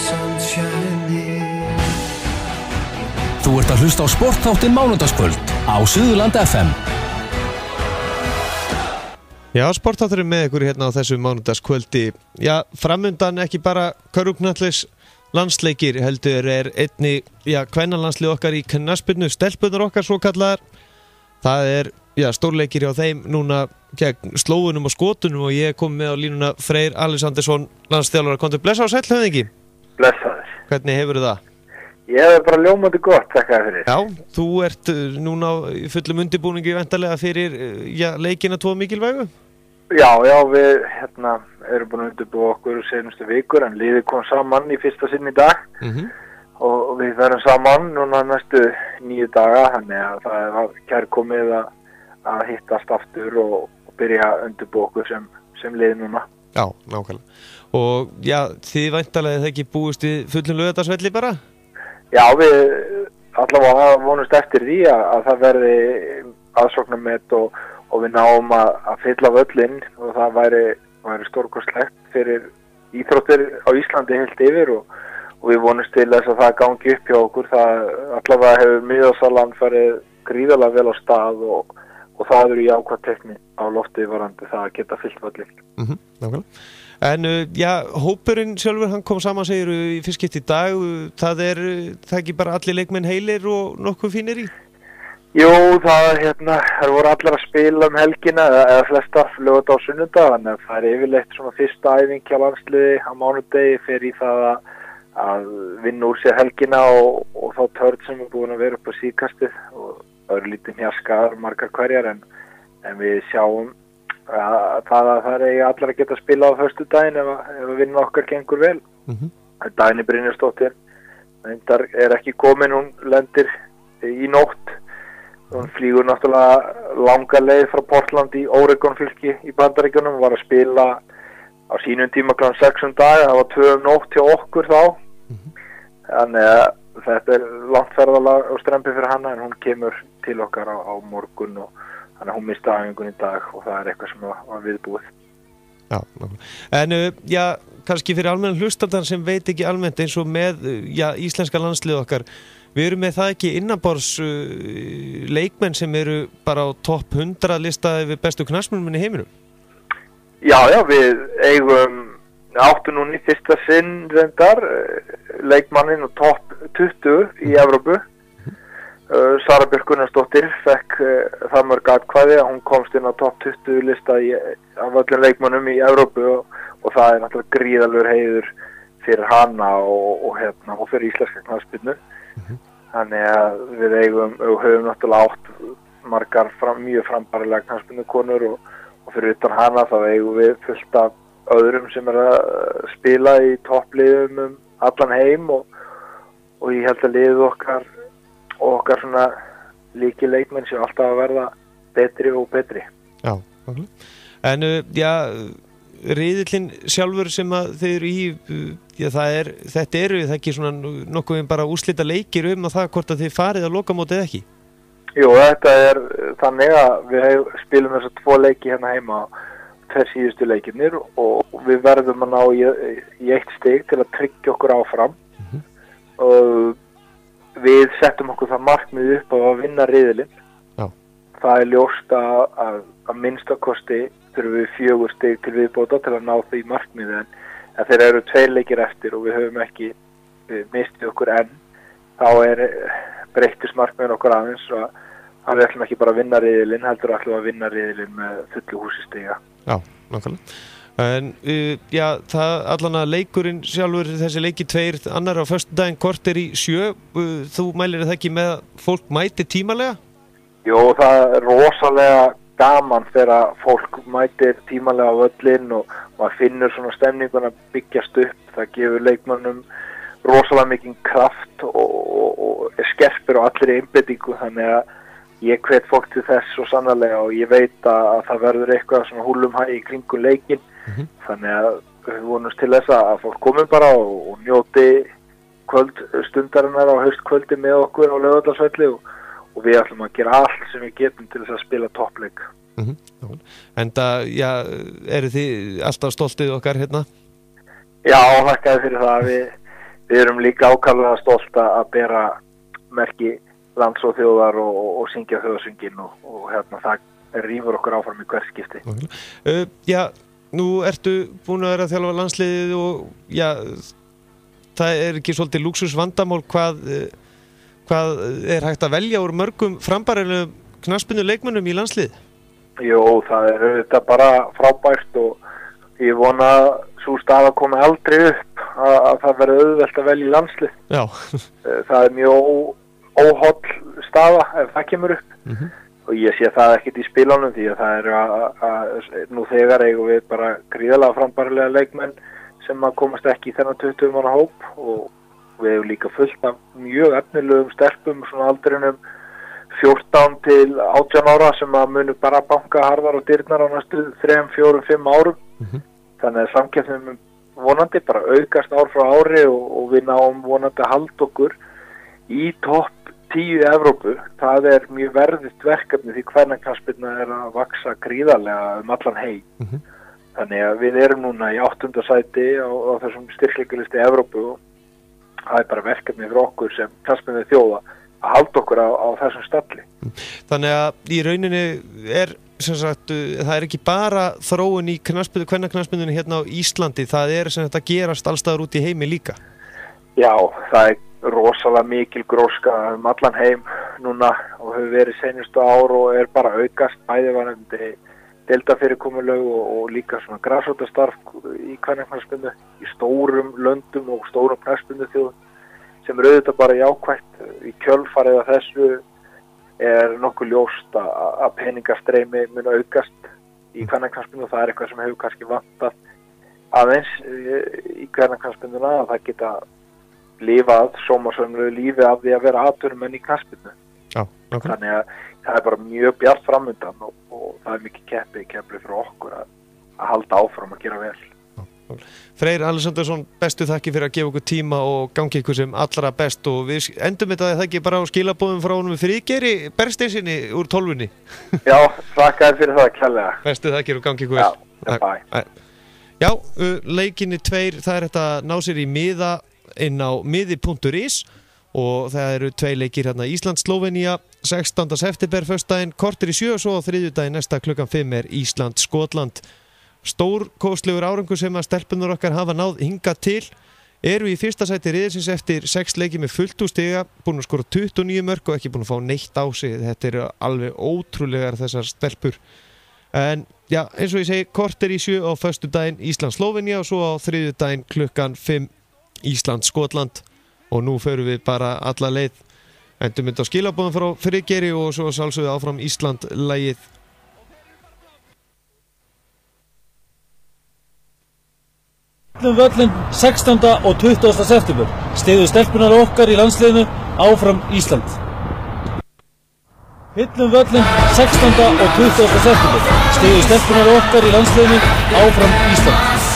Þú ert að hlusta á sportþáttinn Mánudagskvöld á Suðurland FM. Já, sportþátturinn með ykkur hérna á þessu mánudagskvöldi. Já, framundan ekki bara körfuknattleiks landsleikir heldur einni, kvennalandslið okkar í knattspyrnu, stelpurnar okkar svo kallaðar. Það stórleikir hjá þeim núna gegn Slóunum og Skotunum og ég kom með á línuna Freyr Alexandersson, landsþjálfara. Komdu blessa og sæll, höfðingi. Blessaður. Hvernig hefur það? Ég hef bara ljómandi gott, þakka þér fyrir. Já, þú ert núna í fullum undirbúningi væntanlega fyrir leikina 2 mikilvægu? Já, við erum búin að undirbúa okkur seinustu vikur en liðið kom saman í fyrsta sinn í dag og við verðum saman núna næstu 9 daga, þannig að það er kærkomið að hittast aftur og byrja að undirbúa okkur sem lið núna. Já, nákvæmlega. Og þið væntanlega það ekki búist í fullum laugardagsvelli bara? Já, við allavega vonumst eftir því að það verði aðsóknarmet og við náum að fylla völlinn og það væri stórkostlegt fyrir íþróttir á Íslandi heilt yfir og við vonumst til þess að það gangi upp hjá okkur. Það allavega hefur miðasalan farið gríðarlega vel á stað og það eru jákvæð tekni á lofti varandi það að geta fyllt völlinn. Nákvæmlega. En hópurinn sjálfur, hann kom saman segir í fyrst skipti í dag, það ekki bara allir leikmenn heilir og nokkuð fínir í? Jú, það voru allir að spila helgina eða flesta laugardag og sunnudag, þannig að það yfirleitt svona fyrsta æfing hjá landsliði á mánudegi fyrir í það að vinna úr sér helgina og þá törn sem búin að vera upp á síðkastið og örlítið hnjaskar margar hverjar en við sjáum það allir að geta spila á föstudaginn ef vinna okkar gengur vel. Dagný Brynjarsdóttir ekki komin, hún lendir í nótt. Hún flýgur náttúrulega langa leið frá Portland í Oregon fylki í Bandaríkjunum, var að spila á sínum tíma kl. 6 dag, það var 2 nótt hjá okkur þá. Þannig að þetta langt ferðalag og strempi fyrir hana en hún kemur til okkar á morgun og þannig að hún misti æfingun í dag og það eitthvað sem var viðbúið. Já, en kannski fyrir almennan hlustandan sem veit ekki almennt eins og með íslenska landslið okkar, við erum með það ekki innanborðs leikmenn sem eru bara á topp 100 lista yfir bestu knattspyrnumenn í heiminum? Já, við áttu núna í fyrsta sinn reyndar leikmanninn og topp 20 í Evrópu. Sara Björk Gunnarsdóttir fekk það mörg atkvæði að hún komst inn á topp 20 lista af öllum leikmönnum í Evrópu og það er náttúrulega gríðalegur heiður fyrir hana og fyrir íslenska knattspyrnu. Þannig að við höfum náttúrulega átt margar mjög frambærilega knattspyrnukonur og fyrir utan hana þá eigum við fullt af öðrum sem að spila í toppliðum allan heim og ég held að liðið okkar svona líki leikmenn sem alltaf að verða betri og betri. Já, en riðillinn sjálfur sem að þeir eru í, þetta eru það ekki svona nokkuð bara úrslita leikir að það hvort að þið farið að lokamótið ekki? Jú, þetta er þannig að við spilum þess að 2 leiki hérna heima, 2 síðustu leikirnir og við verðum að ná í 1 stig til að tryggja okkur áfram og við settum okkur það markmið upp á að vinna riðilinn. Já. Það er ljóst að minnstakosti þurfum við 4 stig til viðbóta til að ná því markmiði en þeir eru 2 leikir eftir og við höfum ekki mistið okkur enn. Þá breyttist markmiðin okkur aðeins og við ætlum ekki bara að vinna riðilinn, heldur ætlum að vinna riðilinn með fullu húsi stiga. Já, nákvæmlega. En það allan að leikurinn sjálfur, þessi leiki 2 annar á föstudaginn korter í 7, þú mælir það ekki með að fólk mæti tímalega? Jú, það er rosalega gaman þegar fólk mætir tímalega á völlinn og maður finnur svona stemningun að byggjast upp. Það gefur leikmönnum rosalega mikinn kraft og er skerpur á allri einbeitingu, þannig að ég hvet fólk til þess svo sannarlega og ég veit að það verður eitthvað svona húlumhæ í kringum leikinn. Þannig að við vonumst til þess að fólk komi bara og njóti stundarinnar á haustkvöldi með okkur á Laugardalsvelli og við ætlum að gera allt sem við getum til þess að spila toppleik. Enda, eru þið alltaf stoltið okkar hérna? Já, þakkaði fyrir það. við erum líka ákaflega stolt að bera merki lands og þjóðar og syngja þjóðsönginn og hérna það rífur okkur áfram í hvert skipti. Já, nú ertu búin að vera að þjálfa landsliðið og já, það ekki svolítið lúxus vandamál hvað hægt að velja úr mörgum frambærilegum knattspyrnu leikmönnum í landslið? Jú, það auðvitað bara frábært og ég vona að sú staða komi aldrei upp að það verði auðvelt að velja í landslið. Já. Það mjög óholl staða ef það kemur upp. Og ég sé það ekkert í spilunum því að það að nú þegar eigum við bara gríðarlega frambærilega leikmenn sem að komast ekki í þennan 20 manna hóp og við hefum líka fullt af mjög efnilegum stelpum svona aldrinum 14 til 18 ára sem að munu bara banka harðar og dyrnar á næstu 3, 4, 5 árum. Þannig að samkeppnin vonandi bara aukast ár frá ári og við náum vonandi að halda okkur í topp 10 í Evrópu. Það mjög verðugt verkefni því kvennaknattspyrna að vaxa gríðarlega allan heim. Þannig að við erum núna í 8. sæti á þessum styrkleikalisti Evrópu og það bara verkefni fyrir okkur sem knattspyrnu þjóða að halda okkur á þessum stalli. Þannig að í rauninni sem sagt, það ekki bara þróun í kvennaknattspyrnunni hérna á Íslandi, það sem þetta gerast allstaðar út í heimi líka. Já, það rosalega mikil gróska allan heim núna og hefur verið seinustu ár og bara aukast bæði varandi deildafyrirkomulag og líka svona grasrótarstarf í kvennaknattspyrnu í stórum löndum og stórum knattspyrnuþjóðum sem auðvitað bara jákvætt í kjölfarið af þessu nokkuð ljóst að peningastreymi mun aukast í kvennaknattspyrnu og það eitthvað sem hefur kannski vantað aðeins í kvennaknattspyrnuna að það geta lifað sómarsömlu lífi af því að vera atvinnumenn í knattspyrnu. Já, okay. Þannig að það bara mjög bjart framundan og það mikið keppi fyrir okkur að halda áfram að gera vel. Freyr Alessandarsson, bestu þakki fyrir að gefa okkur tíma og gangi ykkur sem allra best og við endum þetta það ekki bara á skilabóðum frá honum Friðgeiri Bergsteinsinni úr 12-unni. Já, þakkaði fyrir það kærlega. Bestu þakkir og gangi ykkur vel. Já, bye. Já, leikinni 2, það þetta ná sér í miða inn á miði.is og það eru 2 leikir hérna Ísland-Slóvenía 16. september föstudaginn korter í 7 og svo á þriðjudaginn næsta klukkan 5 Ísland-Skotland. Stórkostlegur árangur sem að stelpunur okkar hafa náð hingað til eru í fyrsta sæti riðilsins eftir 6 leiki með fullt úr stiga, búin að skora 29 mörk og ekki búin að fá neitt á sig. Þetta eru alveg ótrúlegar þessar stelpur. En já, eins og ég segi, korter í 7 á föstudaginn Ísland-Slóvenía og svo á þriðjudaginn klukkan 5 Ísland-Skotland og nú förum við bara alla leið. Endum þetta á skilabóðum frá Friðgeiri og svo sjálfsögðu áfram Ísland-lagið. Völlin 16. og 20. september stiðu stelpunar okkar í landsliðinu áfram Ísland. Hillum völlin 16. og 20. september stiðu stelpunar okkar í landsliðinu áfram Ísland.